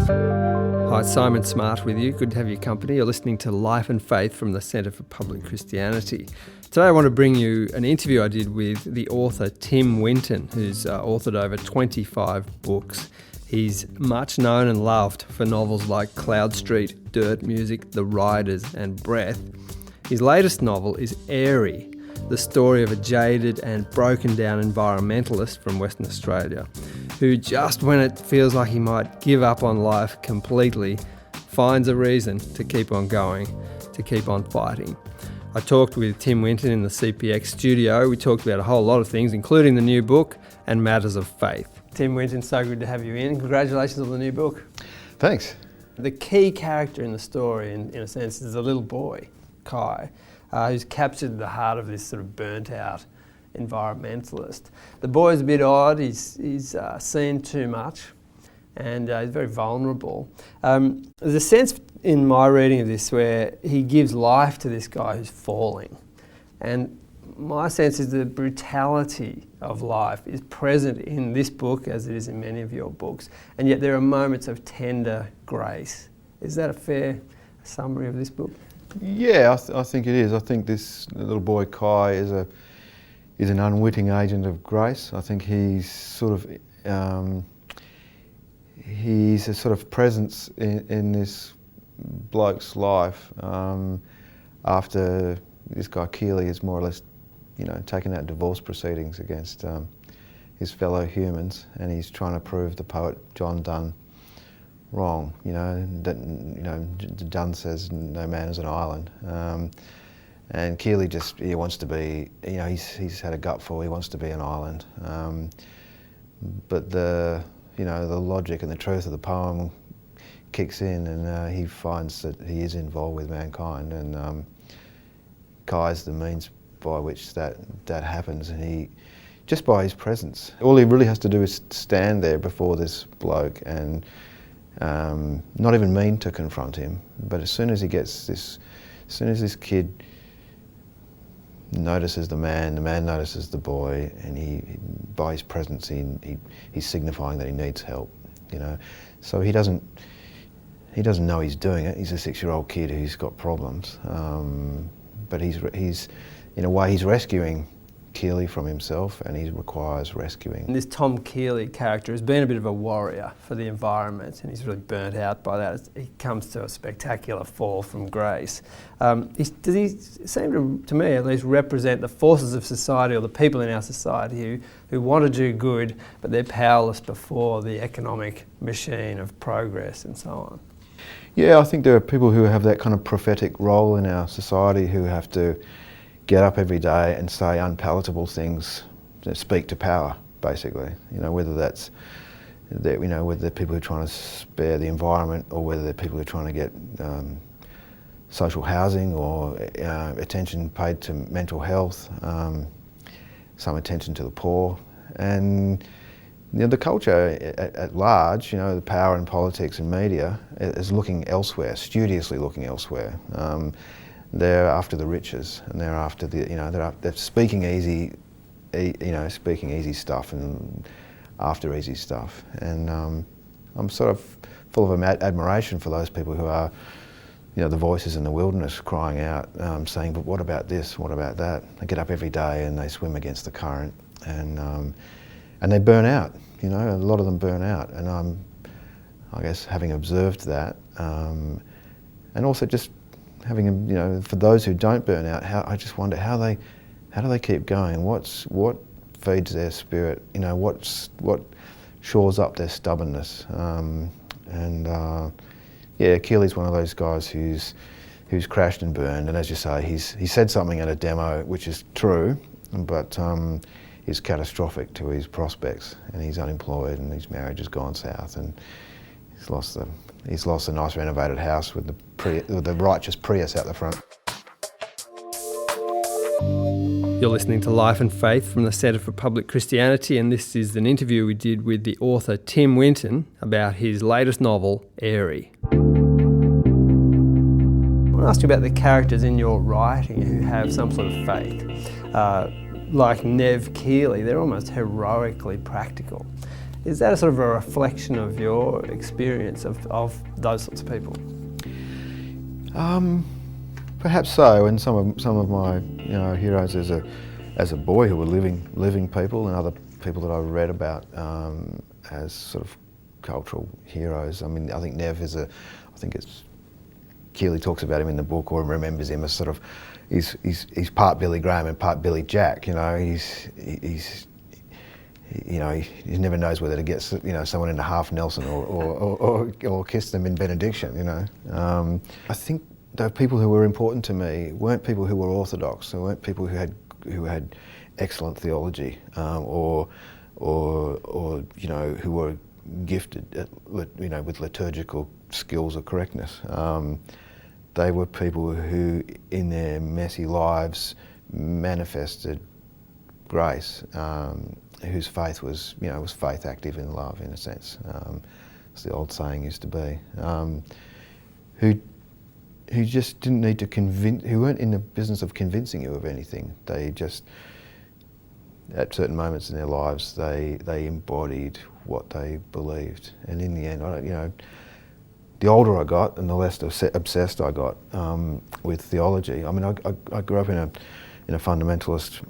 Hi, Simon Smart with you. Good to have your company. You're listening to Life and Faith from the Centre for Public Christianity. Today I want to bring you an interview I did with the author Tim Winton, who's authored over 25 books. He's much known and loved for novels like Cloudstreet, Dirt Music, The Riders and Breath. His latest novel is Eyrie, the story of a jaded and broken down environmentalist from Western Australia who, just when it feels like he might give up on life completely, finds a reason to keep on going, to keep on fighting. I talked with Tim Winton in the CPX studio. We talked about a whole lot of things, including the new book and matters of faith. Tim Winton, so good to have you in. Congratulations on the new book. Thanks. The key character in the story, in a sense, is a little boy, Kai, who's captured the heart of this sort of burnt out environmentalist. The boy's a bit odd, he's seen too much, and he's very vulnerable. There's a sense in my reading of this where he gives life to this guy who's falling, and my sense is the brutality of life is present in this book as it is in many of your books, and yet there are moments of tender grace. Is that a fair summary of this book? Yeah, I think it is. I think this little boy Kai is an unwitting agent of grace. I think he's a sort of presence in this bloke's life after this guy Keeley has more or less, taken out divorce proceedings against his fellow humans, and he's trying to prove the poet John Donne wrong. Donne says no man is an island. And Keeley he wants to be, he's had a gutful, he wants to be an island. But the logic and the truth of the poem kicks in, and he finds that he is involved with mankind, and Kai's the means by which that happens, and he, just by his presence, all he really has to do is stand there before this bloke and not even mean to confront him, but as soon as this kid notices the man notices the boy, and by his presence he's signifying that he needs help, So he doesn't know he's doing it. He's a 6-year-old kid who's got problems, but he's in a way he's rescuing Keeley from himself, and he requires rescuing. And this Tom Keeley character has been a bit of a warrior for the environment, and he's really burnt out by that. He comes to a spectacular fall from grace. Does he seem to me at least represent the forces of society, or the people in our society who want to do good, but they're powerless before the economic machine of progress and so on? Yeah, I think there are people who have that kind of prophetic role in our society who have to get up every day and say unpalatable things, speak to power, basically. Whether that's whether they're people who are trying to spare the environment, or whether they're people who are trying to get social housing, or attention paid to mental health, some attention to the poor, and the culture at large, the power in politics and media is looking elsewhere, studiously looking elsewhere. They're after the riches, and they're after they're speaking easy, speaking easy stuff and after easy stuff. And I'm sort of full of admiration for those people who are, the voices in the wilderness crying out, saying, but what about this, what about that? They get up every day and they swim against the current, and they burn out, a lot of them burn out. And I guess having observed that, and also just having, for those who don't burn out, I just wonder how do they keep going? What feeds their spirit? What shores up their stubbornness? Keeley's one of those guys who's crashed and burned, and as you say, he said something at a demo which is true, but is catastrophic to his prospects, and he's unemployed, and his marriage has gone south, and he's lost a nice renovated house with the righteous Prius out the front. You're listening to Life and Faith from the Centre for Public Christianity, and this is an interview we did with the author Tim Winton about his latest novel, Eyrie. I want to ask you about the characters in your writing who have some sort of faith. Like Nev Keeley, they're almost heroically practical. Is that a sort of a reflection of your experience of those sorts of people? Perhaps so, and some of my heroes as a boy who were living people, and other people that I read about as sort of cultural heroes. I mean, I think Nev is Keely talks about him in the book, or remembers him as sort of, he's part Billy Graham and part Billy Jack. He never knows whether to get someone into half Nelson or kiss them in benediction. I think the people who were important to me weren't people who were orthodox. They weren't people who had excellent theology, or who were gifted with liturgical skills or correctness. They were people who, in their messy lives, manifested grace, whose faith was faith active in love, in a sense, as the old saying used to be. Who just didn't need to who weren't in the business of convincing you of anything. They just, at certain moments in their lives, they embodied what they believed. And in the end, the older I got and the less obsessed I got with theology. I mean, I grew up in a fundamentalist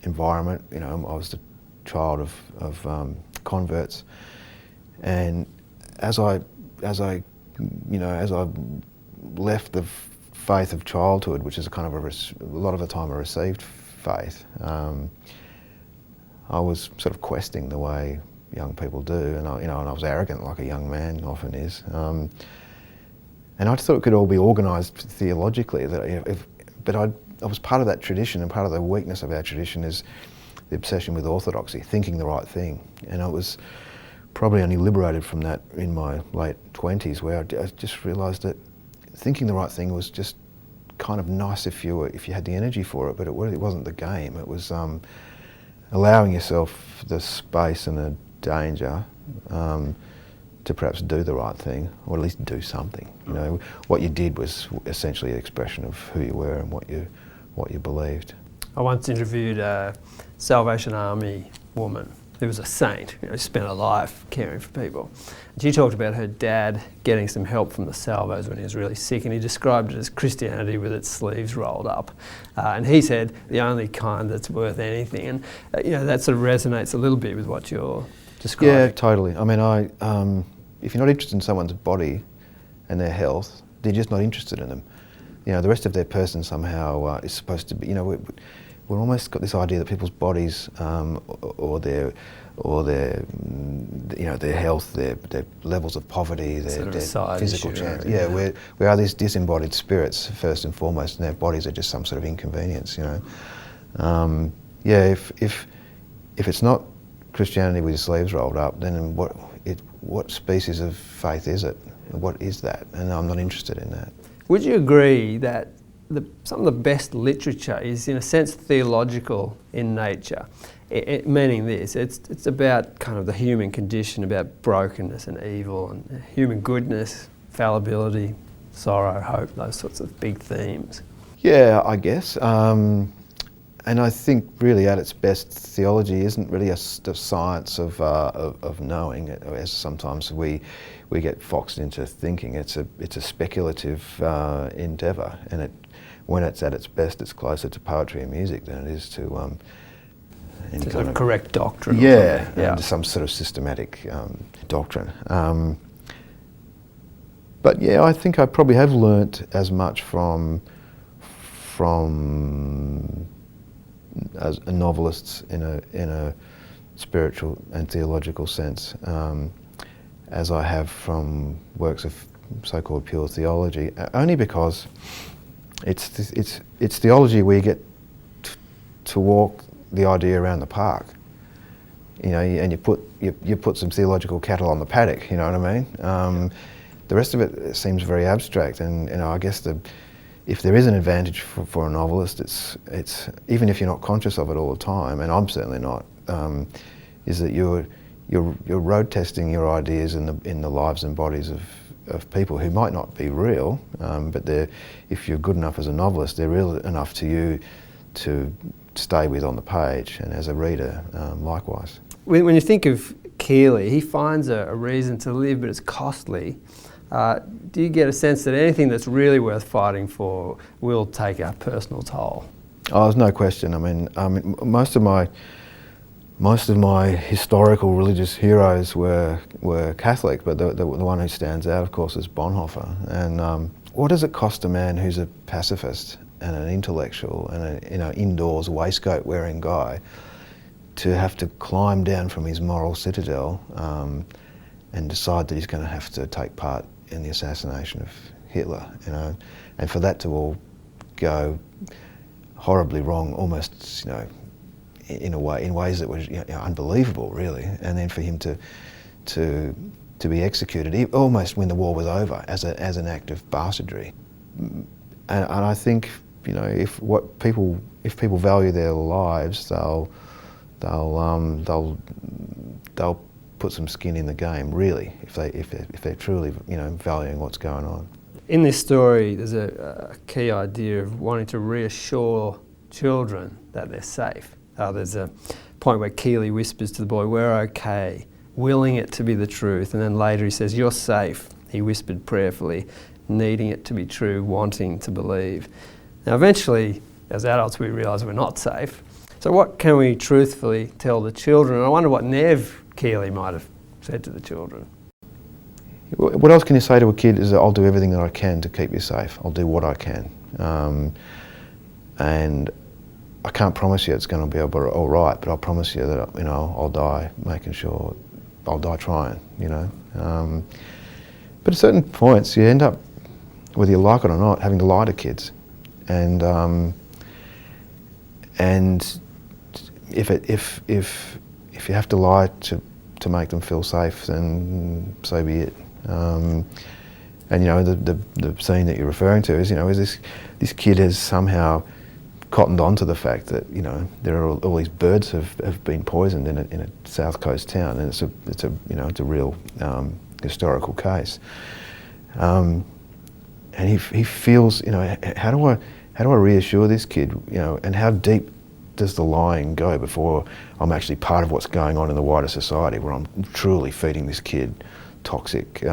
environment. I was the child of converts, and as I left the faith of childhood, which is a kind of a lot of the time a received faith, I was sort of questing the way young people do, and I was arrogant like a young man often is, and I just thought it could all be organised theologically. But I was part of that tradition, and part of the weakness of our tradition is the obsession with orthodoxy, thinking the right thing. And I was probably only liberated from that in my late 20s, where I just realised that thinking the right thing was just kind of nice if you had the energy for it, but it really wasn't the game. It was allowing yourself the space and the danger to perhaps do the right thing, or at least do something. What you did was essentially an expression of who you were and what you believed. I once interviewed a Salvation Army woman who was a saint, spent her life caring for people. And she talked about her dad getting some help from the Salvos when he was really sick, and he described it as Christianity with its sleeves rolled up. And he said, the only kind that's worth anything. And that sort of resonates a little bit with what you're describing. Yeah, totally. I mean, if you're not interested in someone's body and their health, they're just not interested in them. The rest of their person somehow is supposed to be, we're almost got this idea that people's bodies or their health, their levels of poverty, their physical chance. Yeah, we are these disembodied spirits first and foremost, and their bodies are just some sort of inconvenience. If it's not Christianity with your sleeves rolled up, then what species of faith is it? What is that? And I'm not interested in that. Would you agree that some of the best literature is, in a sense, theological in nature? Meaning this, it's about kind of the human condition, about brokenness and evil and human goodness, fallibility, sorrow, hope, those sorts of big themes. Yeah, I guess. And I think really at its best, theology isn't really a science of knowing, as sometimes we get foxed into thinking. It's a speculative endeavour, and when it's at its best, it's closer to poetry and music than it is to any kind of correct doctrine. Yeah, and some sort of systematic doctrine. But yeah, I think I probably have learnt as much from as novelists in a spiritual and theological sense as I have from works of so-called pure theology, only because it's theology where you get to walk the idea around the park, and you put some theological cattle on the paddock. You know what I mean? The rest of it seems very abstract, and I guess if there is an advantage for a novelist, it's even if you're not conscious of it all the time, and I'm certainly not, is that you're road testing your ideas in the lives and bodies of people who might not be real, but if you're good enough as a novelist, they're real enough to you to stay with on the page, and as a reader, likewise. When you think of Keely, he finds a reason to live, but it's costly. Do you get a sense that anything that's really worth fighting for will take a personal toll? Oh, there's no question. I mean, most of my historical religious heroes were Catholic, but the one who stands out, of course, is Bonhoeffer. And what does it cost a man who's a pacifist and an intellectual and a indoors waistcoat-wearing guy to have to climb down from his moral citadel and decide that he's going to have to take part in the assassination of Hitler, and for that to all go horribly wrong, almost, in ways that were unbelievable, really, and then for him to be executed almost when the war was over as an act of bastardry. And I think, if people value their lives, they'll put some skin in the game, really, if they're truly valuing what's going on. In this story, there's a key idea of wanting to reassure children that they're safe. There's a point where Keely whispers to the boy, "We're okay," willing it to be the truth, and then later he says, "You're safe," he whispered prayerfully, needing it to be true, wanting to believe. Now eventually, as adults, we realise we're not safe. So what can we truthfully tell the children? And I wonder what Nev Keely might have said to the children. What else can you say to a kid is that I'll do everything that I can to keep you safe. I'll do what I can. And I can't promise you it's going to be all right, but I'll promise you that I'll die making sure, I'll die trying, But at certain points you end up, whether you like it or not, having to lie to kids. And if you have to lie to make them feel safe, then so be it. And the scene that you're referring to is this kid has somehow cottoned on to the fact that there are all these birds have been poisoned in a south coast town, and it's a real historical case. And he feels how do I reassure this kid, and how deep does the lying go before I'm actually part of what's going on in the wider society, where I'm truly feeding this kid toxic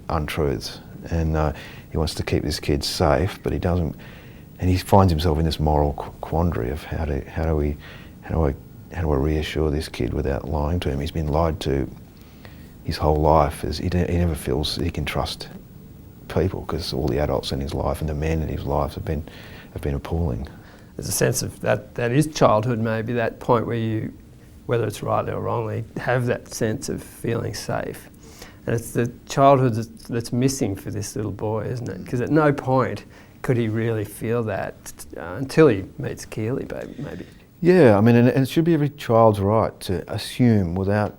untruths, and he wants to keep this kid safe, but he doesn't, and he finds himself in this moral quandary of how do I reassure this kid without lying to him. He's been lied to his whole life. He never feels he can trust people because all the adults in his life and the men in his life have been appalling. There's a sense of that is childhood, maybe, that point where you, whether it's rightly or wrongly, have that sense of feeling safe. And it's the childhood that's missing for this little boy, isn't it? Because at no point could he really feel that until he meets Keely, maybe. Yeah, I mean, and it should be every child's right to assume without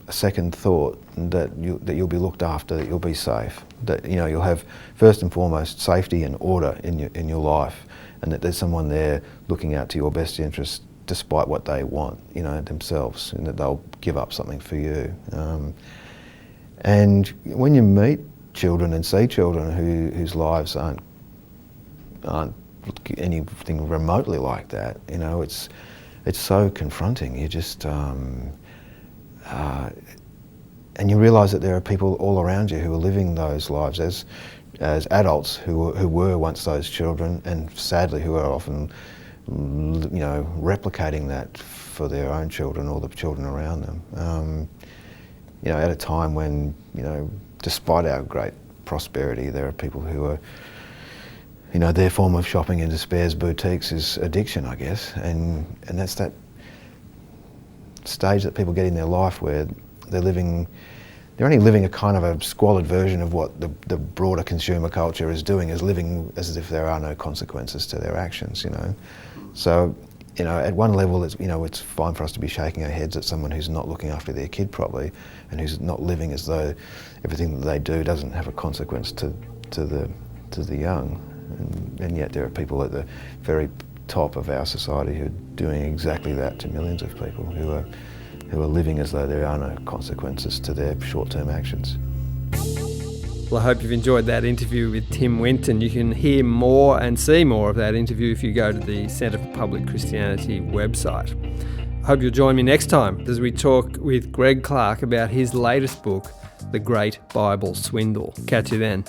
a second thought that you'll be looked after, that you'll be safe, that you'll have first and foremost safety and order in your life, and that there's someone there looking out to your best interests despite what they want, themselves, and that they'll give up something for you. And when you meet children and see children whose lives aren't anything remotely like that, it's so confronting. You just and you realise that there are people all around you who are living those lives as adults who were once those children, and sadly who are often replicating that for their own children or the children around them. At a time when despite our great prosperity, there are people who are, their form of shopping in despairs boutiques is addiction, I guess, and that's that stage that people get in their life where they're only living a kind of a squalid version of what the broader consumer culture is doing, is living as if there are no consequences to their actions, So, at one level, it's fine for us to be shaking our heads at someone who's not looking after their kid properly and who's not living as though everything that they do doesn't have a consequence to the young. And yet there are people at the very top of our society who are doing exactly that to millions of people who are living as though there are no consequences to their short-term actions. Well, I hope you've enjoyed that interview with Tim Winton. You can hear more and see more of that interview if you go to the Centre for Public Christianity website. Hope you'll join me next time as we talk with Greg Clark about his latest book, The Great Bible Swindle. Catch you then.